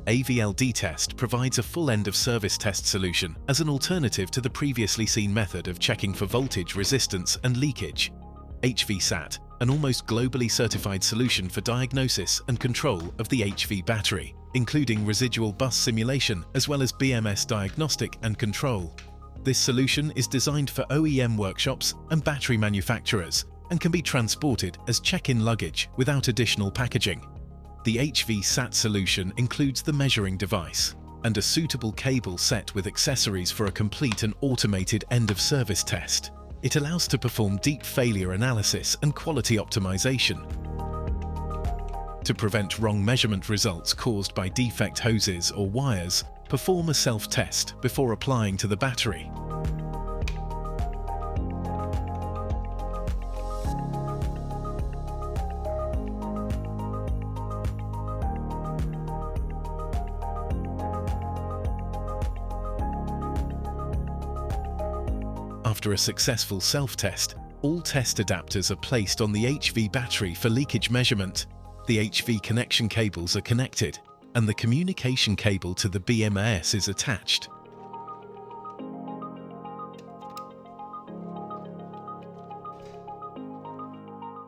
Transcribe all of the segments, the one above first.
AVL DiTEST provides a full end-of-service test solution as an alternative to the previously seen method of checking for voltage, resistance, and leakage. HVSAT, an almost globally certified solution for diagnosis and control of the HV battery, including residual bus simulation as well as BMS diagnostic and control. This solution is designed for OEM workshops and battery manufacturers and can be transported as check-in luggage without additional packaging. The HVSAT solution includes the measuring device and a suitable cable set with accessories for a complete and automated end-of-service test. It allows to perform deep failure analysis and quality optimization. To prevent wrong measurement results caused by defect hoses or wires, perform a self-test before applying to the battery. After a successful self-test, all test adapters are placed on the HV battery for leakage measurement. The HV connection cables are connected, and the communication cable to the BMS is attached.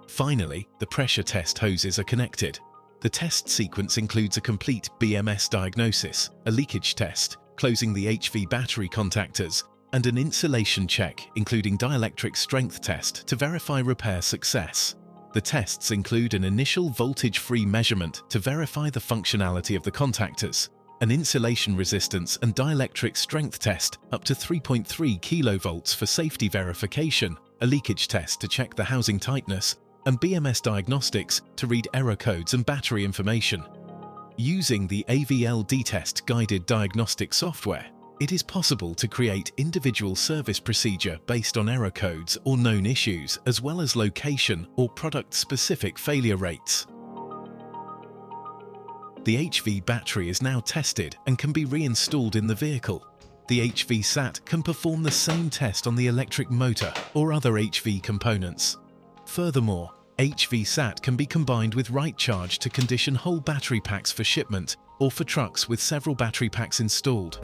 Finally, the pressure test hoses are connected. The test sequence includes a complete BMS diagnosis, a leakage test, closing the HV battery contactors, and an insulation check, including dielectric strength test to verify repair success. The tests include an initial voltage-free measurement to verify the functionality of the contactors, an insulation resistance and dielectric strength test up to 3.3 kV for safety verification, a leakage test to check the housing tightness, and BMS diagnostics to read error codes and battery information. Using the AVL DiTEST guided diagnostic software, it is possible to create individual service procedure based on error codes or known issues, as well as location or product-specific failure rates. The HV battery is now tested and can be reinstalled in the vehicle. The HVSAT can perform the same test on the electric motor or other HV components. Furthermore, HVSAT can be combined with right charge to condition whole battery packs for shipment or for trucks with several battery packs installed.